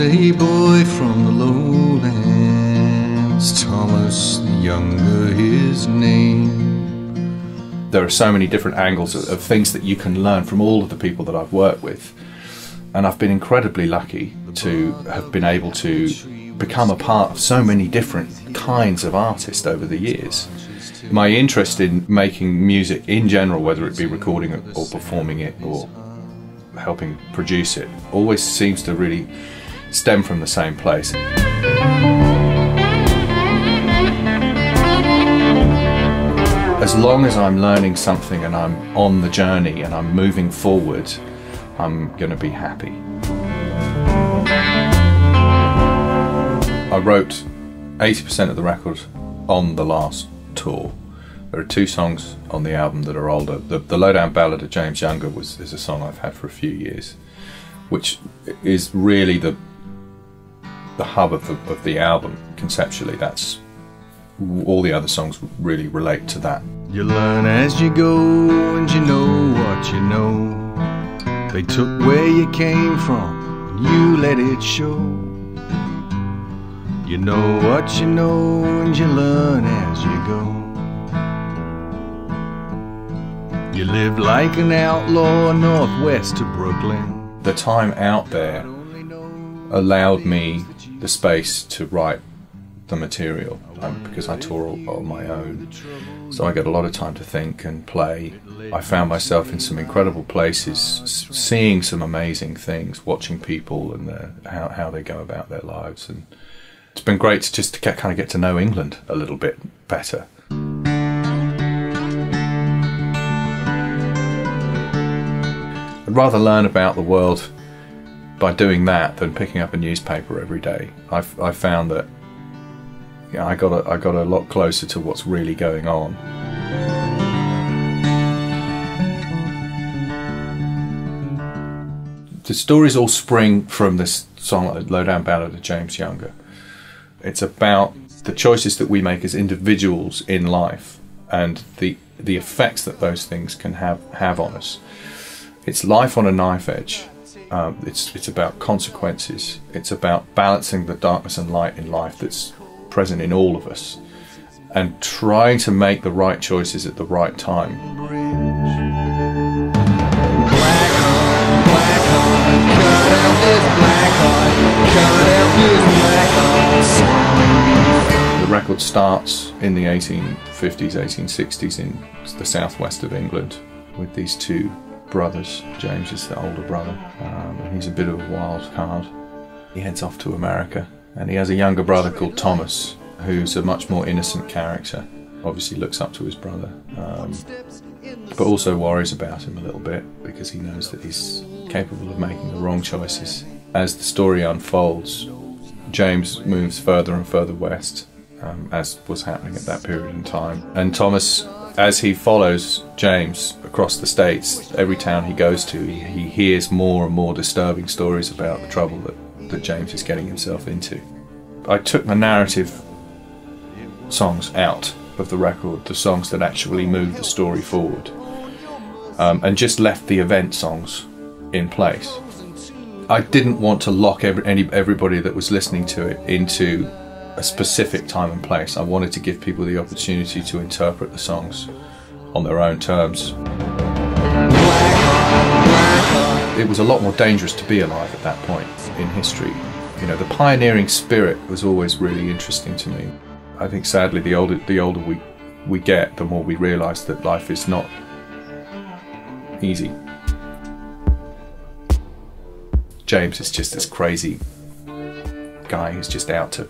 was a boy from the lowlands, Thomas the Younger his name. There are so many different angles of things that you can learn from all of the people that I've worked with, and I've been incredibly lucky to have been able to become a part of so many different kinds of artists over the years. My interest in making music in general, whether it be recording it or performing it or helping produce it, always seems to really stem from the same place. As long as I'm learning something and I'm on the journey and I'm moving forward, I'm going to be happy. I wrote 80% of the record on the last tour. There are 2 songs on the album that are older. The Lowdown Ballad of James Younger is a song I've had for a few years, which is really the hub of the album conceptually. That's all the other songs really relate to that. You learn as you go, and you know what you know. They took where you came from, and you let it show. You know what you know, and you learn as you go. You live like an outlaw northwest of Brooklyn. The time out there allowed me the space to write the material, because I tour on my own, so I get a lot of time to think and play. I found myself in some incredible places, seeing some amazing things, watching people and how they go about their lives, and it's been great to kind of get to know England a little bit better. I'd rather learn about the world by doing that than picking up a newspaper every day. I found that I got a lot closer to what's really going on. The stories all spring from this song, Lowdown Ballad of James Younger. It's about the choices that we make as individuals in life and the effects that those things can have on us. It's life on a knife edge. It's about consequences. It's about balancing the darkness and light in life that's present in all of us, and trying to make the right choices at the right time. The record starts in the 1850s, 1860s in the southwest of England with these 2 brothers. James is the older brother, and he's a bit of a wild card. He heads off to America, and he has a younger brother called Thomas, who's a much more innocent character. Obviously looks up to his brother, but also worries about him a little bit because he knows that he's capable of making the wrong choices. As the story unfolds, James moves further and further west, as was happening at that period in time. And Thomas, as he follows James across the States, every town he goes to, he hears more and more disturbing stories about the trouble that James is getting himself into. I took the narrative songs out of the record, the songs that actually move the story forward, and just left the event songs in place. I didn't want to lock everybody that was listening to it into a specific time and place. I wanted to give people the opportunity to interpret the songs on their own terms. It was a lot more dangerous to be alive at that point in history. You know, the pioneering spirit was always really interesting to me. I think sadly the older we get, the more we realise that life is not easy. James is just this crazy guy who's just out to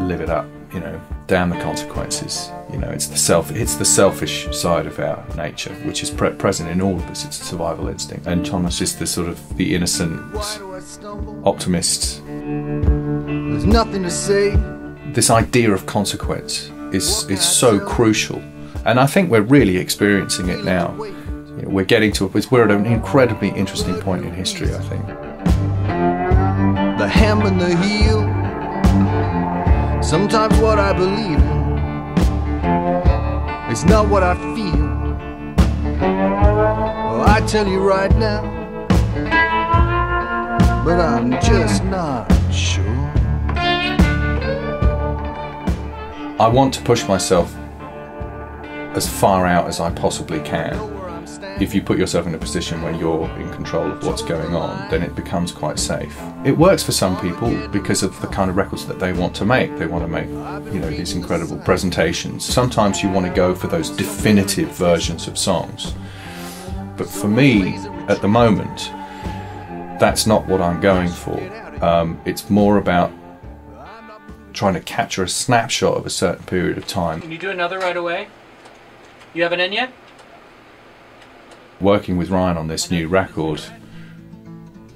live it up, you know, damn the consequences. You know, it's the selfish side of our nature, which is present in all of us. It's a survival instinct. And Thomas is the sort of the innocent optimist. There's nothing to say. This idea of consequence is so crucial, and I think we're really experiencing it now. You know, we're at an incredibly interesting point in history, I think. The hem and the heel. Sometimes what I believe in is not what I feel. Oh, I tell you right now, but I'm just not sure. I want to push myself as far out as I possibly can. If you put yourself in a position where you're in control of what's going on, then it becomes quite safe. It works for some people because of the kind of records that they want to make. They want to make, you know, these incredible presentations. Sometimes you want to go for those definitive versions of songs. But for me, at the moment, that's not what I'm going for. It's more about trying to capture a snapshot of a certain period of time. Can you do another right away? You haven't in yet? Working with Ryan on this new record,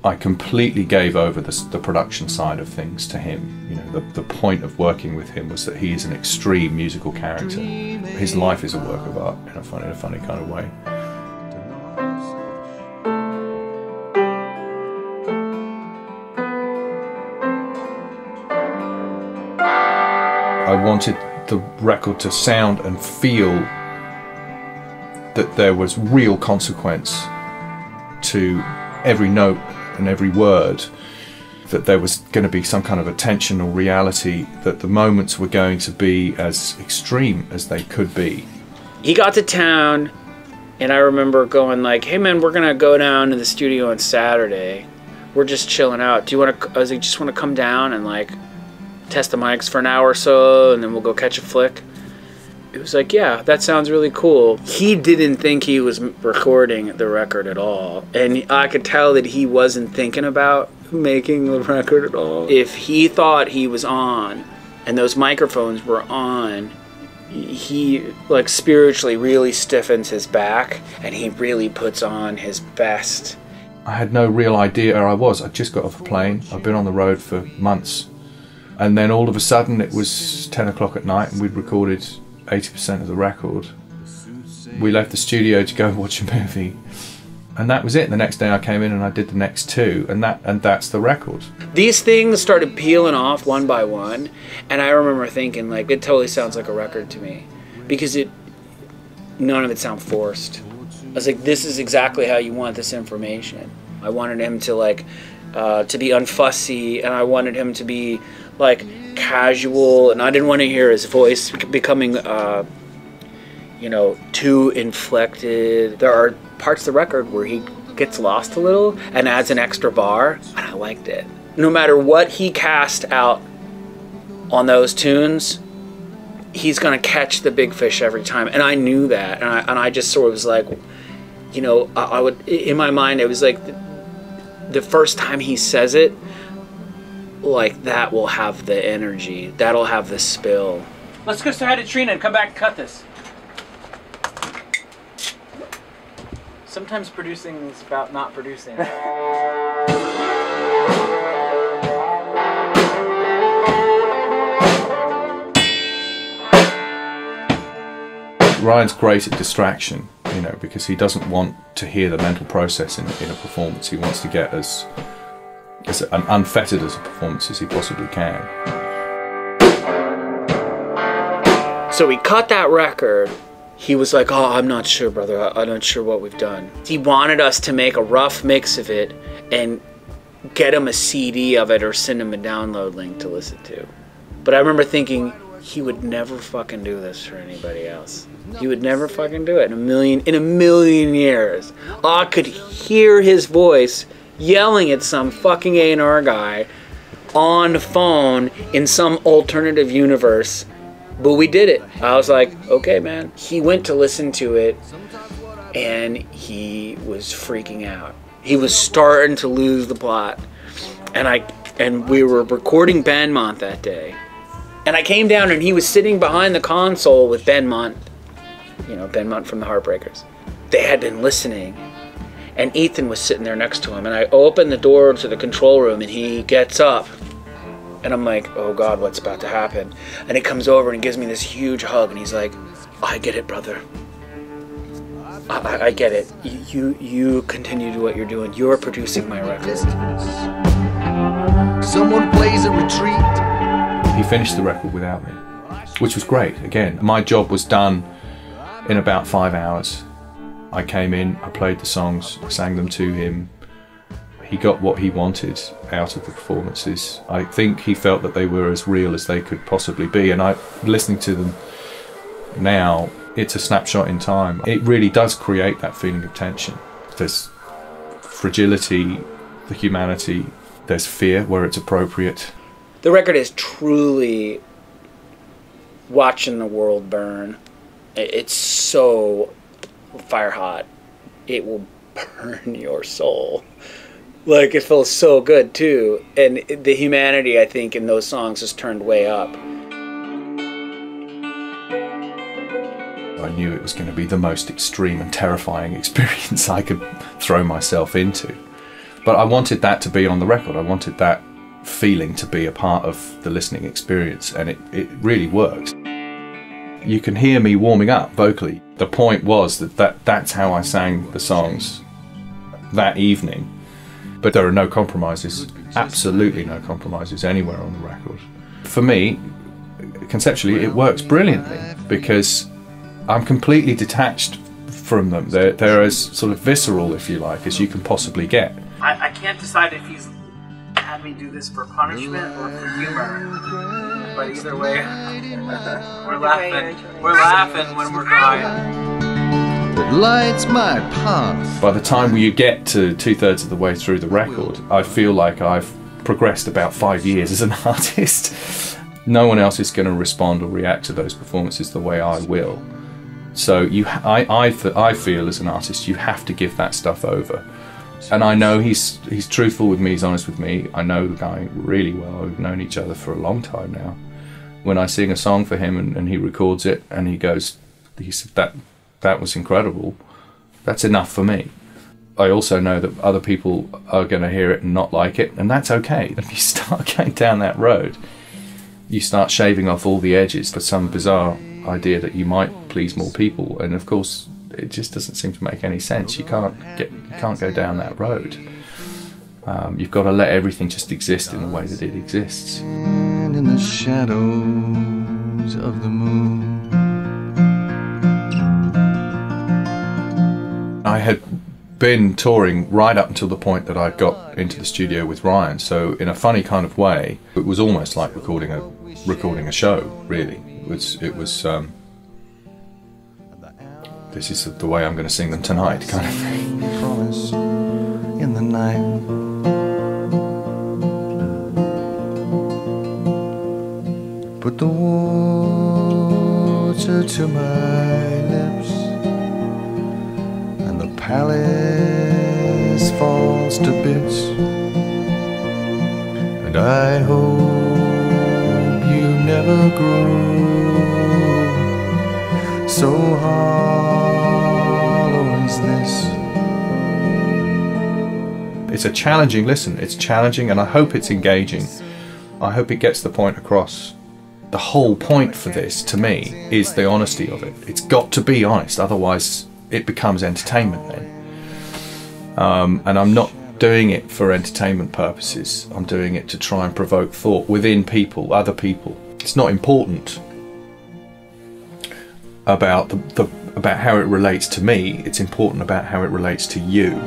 I completely gave over the production side of things to him. You know, the point of working with him was that he is an extreme musical character. His life is a work of art in a funny kind of way. I wanted the record to sound and feel that there was real consequence to every note and every word, that there was going to be some kind of attention or reality, that the moments were going to be as extreme as they could be. He got to town, and I remember going like, hey man, we're gonna go down to the studio on Saturday. We're just chilling out. Do you want to, I was like, just want to come down and like test the mics for an hour or so, and then we'll go catch a flick. It was like, yeah, that sounds really cool. He didn't think he was recording the record at all. And I could tell that he wasn't thinking about making the record at all. If he thought he was on, and those microphones were on, he, like, spiritually really stiffens his back, and he really puts on his best. I had no real idea where I was. I'd just got off a plane. I'd been on the road for months. And then all of a sudden it was 10 o'clock at night and we'd recorded 80% of the record. We left the studio to go watch a movie, and that was it. The next day I came in and I did the next two, and that's the record. These things started peeling off one by one, and I remember thinking, like, it totally sounds like a record to me, because none of it sounded forced. I was like, this is exactly how you want this information. I wanted him to like to be unfussy, and I wanted him to be like casual, and I didn't want to hear his voice becoming you know, too inflected. There are parts of the record where he gets lost a little and adds an extra bar, and I liked it. No matter what he cast out on those tunes, he's gonna catch the big fish every time, and I knew that, and I just sort of was like, you know, I would, in my mind, it was like the first time he says it, like, that will have the energy, that'll have the spill. Let's go say hi to Trina and come back and cut this. Sometimes producing is about not producing. Ryan's great at distraction, you know, because he doesn't want to hear the mental process in a performance. He wants to get as unfettered as a performance as he possibly can. So we cut that record. He was like, oh, I'm not sure, brother. I'm not sure what we've done. He wanted us to make a rough mix of it and get him a CD of it or send him a download link to listen to. But I remember thinking, he would never fucking do this for anybody else. He would never fucking do it in a million years. I could hear his voice yelling at some fucking A&R guy on the phone in some alternative universe. But we did it. I was like, okay, man. He went to listen to it, and he was freaking out. He was starting to lose the plot. And we were recording Benmont that day. And I came down, and he was sitting behind the console with Benmont. You know, Benmont from the Heartbreakers. They had been listening, and Ethan was sitting there next to him. And I opened the door to the control room, and he gets up. And I'm like, oh God, what's about to happen? And he comes over and gives me this huge hug, and he's like, I get it, brother. I get it. You continue to do what you're doing. You're producing my record. Someone plays a retreat. He finished the record without me, which was great. Again, my job was done in about 5 hours. I came in, I played the songs, sang them to him. He got what he wanted out of the performances. I think he felt that they were as real as they could possibly be, and listening to them now, it's a snapshot in time. It really does create that feeling of tension. There's fragility, the humanity, there's fear where it's appropriate. The record is truly watching the world burn. It's so fire hot. It will burn your soul. Like, it feels so good too. And the humanity, I think, in those songs is turned way up. I knew it was going to be the most extreme and terrifying experience I could throw myself into. But I wanted that to be on the record. I wanted that feeling to be a part of the listening experience, and it really works. You can hear me warming up vocally. The point was that's how I sang the songs that evening. But there are no compromises, absolutely no compromises anywhere on the record. For me, conceptually, it works brilliantly because I'm completely detached from them. They're as sort of visceral, if you like, as you can possibly get. I can't decide if he's had me do this for punishment or for humor. But either way, we're laughing. We're laughing when we're crying. It lights my path. By the time you get to 2/3 of the way through the record, I feel like I've progressed about 5 years as an artist. No one else is going to respond or react to those performances the way I will. So I feel as an artist, you have to give that stuff over. And I know he's truthful with me, he's honest with me. I know the guy really well. We've known each other for a long time now. When I sing a song for him and he records it and he said that was incredible, that's enough for me. I also know that other people are going to hear it and not like it, and that's okay. If you start going down that road, you start shaving off all the edges for some bizarre idea that you might please more people, and of course it just doesn't seem to make any sense. You can't go down that road. You've got to let everything just exist in the way that it exists. And in the shadows of the moon, I had been touring right up until the point that I got into the studio with Ryan, so in a funny kind of way, it was almost like recording a show, really. It was this is the way I'm going to sing them tonight, kind of thing. promise in the night. Put the water to my lips, and the palace falls to bits, and I hope you never grow so hollow as this. It's a challenging listen. It's challenging, and I hope it's engaging. I hope it gets the point across. The whole point for this, to me, is the honesty of it. It's got to be honest, otherwise it becomes entertainment then. And I'm not doing it for entertainment purposes. I'm doing it to try and provoke thought within people, other people. It's not important about about how it relates to me. It's important about how it relates to you.